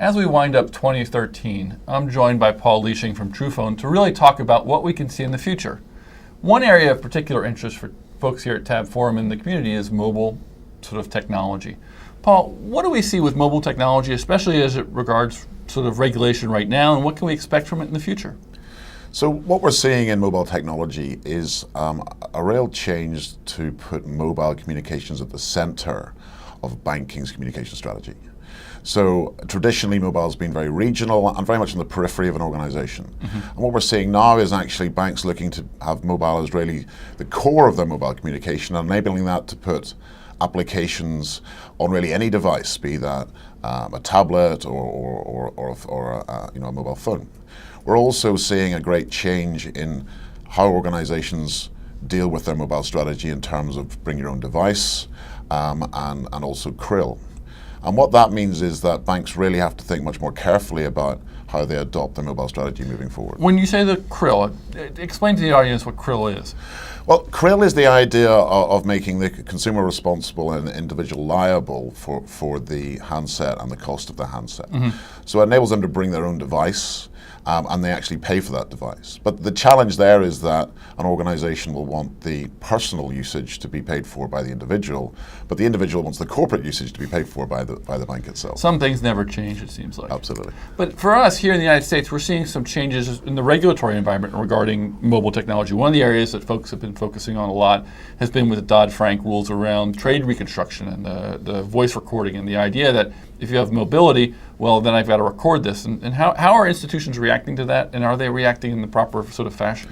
As we wind up 2013, I'm joined by Paul Liesching from Truphone to really talk about what we can see in the future. One area of particular interest for folks here at TABB Forum and the community is mobile sort of technology. Paul, what do we see with mobile technology, especially as it regards sort of regulation right now, and what can we expect from it in the future? So what we're seeing in mobile technology is a real change to put mobile communications at the center of banking's communication strategy. So traditionally, mobile has been very regional and very much on the periphery of an organization. Mm-hmm. And what we're seeing now is actually banks looking to have mobile as really the core of their mobile communication, and enabling that to put applications on really any device, be that a tablet or a mobile phone. We're also seeing a great change in how organizations deal with their mobile strategy in terms of bring your own device and also krill. And what that means is that banks really have to think much more carefully about how they adopt their mobile strategy moving forward. When you say the krill, explain to the audience what krill is. Well, krill is the idea of making the consumer responsible and the individual liable for the handset and the cost of the handset. Mm-hmm. So it enables them to bring their own device, and they actually pay for that device. But the challenge there is that an organization will want the personal usage to be paid for by the individual, but the individual wants the corporate usage to be paid for by the bank itself. Some things never change, it seems like. Absolutely. But for us here in the United States, we're seeing some changes in the regulatory environment regarding mobile technology. One of the areas that folks have been focusing on a lot has been with the Dodd-Frank rules around trade reconstruction and the voice recording, and the idea that if you have mobility, well, then I've got to record this. And how are institutions reacting to that, and are they reacting in the proper sort of fashion?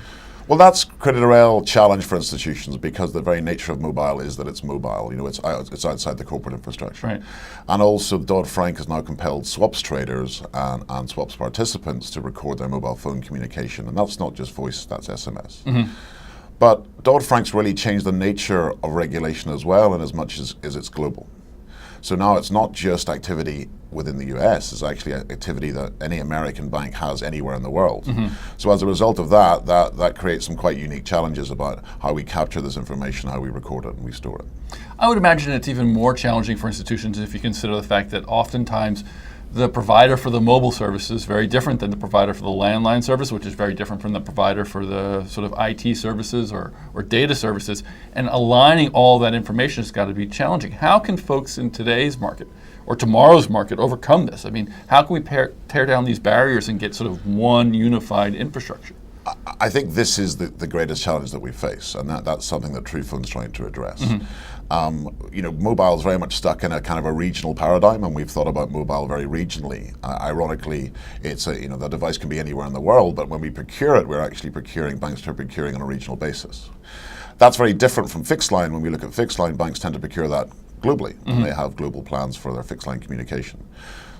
Well, that's created a real challenge for institutions because the very nature of mobile is that it's mobile. You know, it's outside the corporate infrastructure. Right. And also, Dodd-Frank has now compelled swaps traders and swaps participants to record their mobile phone communication, and that's not just voice, that's SMS. Mm-hmm. But Dodd-Frank's really changed the nature of regulation as well, in as much as it's global. So now it's not just activity within the US, it's actually activity that any American bank has anywhere in the world. Mm-hmm. So as a result of that creates some quite unique challenges about how we capture this information, how we record it, and we store it. I would imagine it's even more challenging for institutions if you consider the fact that oftentimes the provider for the mobile service is very different than the provider for the landline service, which is very different from the provider for the sort of IT services or data services. And aligning all that information has got to be challenging. How can folks in today's market or tomorrow's market overcome this? I mean, how can we tear down these barriers and get sort of one unified infrastructure? I think this is the greatest challenge that we face, and that's something that Truphone's trying to address. Mm-hmm. Mobile is very much stuck in a kind of a regional paradigm, and we've thought about mobile very regionally. Ironically, it's the device can be anywhere in the world, but when we procure it, we're actually banks are procuring on a regional basis. That's very different from fixed line. When we look at fixed line, banks tend to procure that globally, mm-hmm. and they have global plans for their fixed line communication.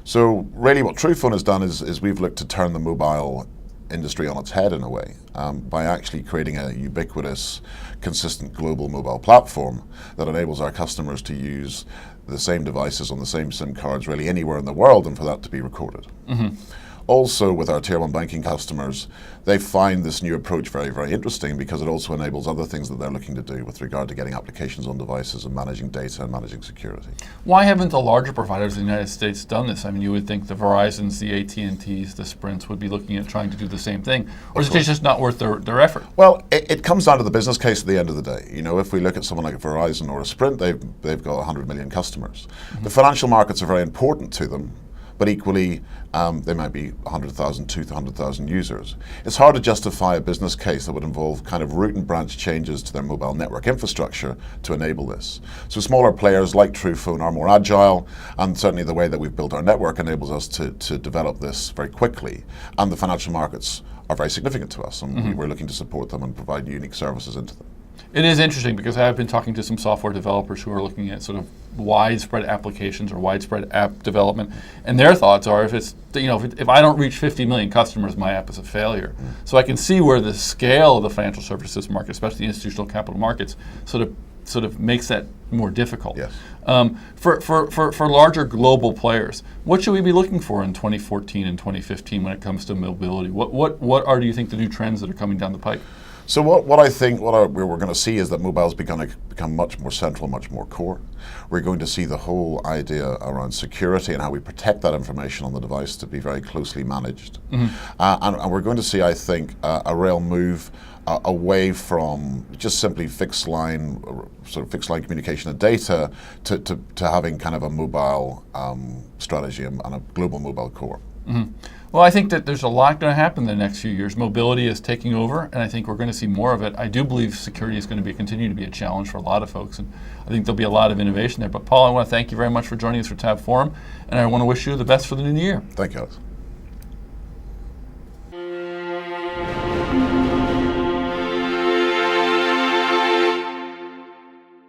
So really what Truphone has done is we've looked to turn the mobile industry on its head in a way by actually creating a ubiquitous, consistent global mobile platform that enables our customers to use the same devices on the same SIM cards really anywhere in the world, and for that to be recorded. Mm-hmm. Also, with our Tier 1 banking customers, they find this new approach very, very interesting because it also enables other things that they're looking to do with regard to getting applications on devices and managing data and managing security. Why haven't the larger providers in the United States done this? I mean, you would think the Verizons, the AT&Ts, the Sprints would be looking at trying to do the same thing. Or is it just not worth their effort? Well, it comes down to the business case at the end of the day. You know, if we look at someone like a Verizon or a Sprint, they've got 100 million customers. Mm-hmm. The financial markets are very important to them, but equally, they might be 100,000, 200,000 users. It's hard to justify a business case that would involve kind of root and branch changes to their mobile network infrastructure to enable this. So smaller players like Truphone are more agile, and certainly the way that we've built our network enables us to develop this very quickly. And the financial markets are very significant to us, and mm-hmm. we're looking to support them and provide unique services into them. It is interesting because I've been talking to some software developers who are looking at sort of widespread applications or widespread app development, and their thoughts are if I don't reach 50 million customers, my app is a failure. Mm. So I can see where the scale of the financial services market, especially the institutional capital markets, sort of makes that more difficult. Yes. For larger global players, what should we be looking for in 2014 and 2015 when it comes to mobility? What do you think the new trends that are coming down the pike? So what I think we're going to see is that mobile is going to become much more central, much more core. We're going to see the whole idea around security and how we protect that information on the device to be very closely managed. And we're going to see, I think, a real move away from just simply fixed line communication of data to having kind of a mobile strategy and a global mobile core. Well, I think that there's a lot going to happen in the next few years. Mobility is taking over, and I think we're going to see more of it. I do believe security is going to continue to be a challenge for a lot of folks, and I think there'll be a lot of innovation there. But Paul, I want to thank you very much for joining us for TABB Forum, and I want to wish you the best for the new year. Thank you, Alex.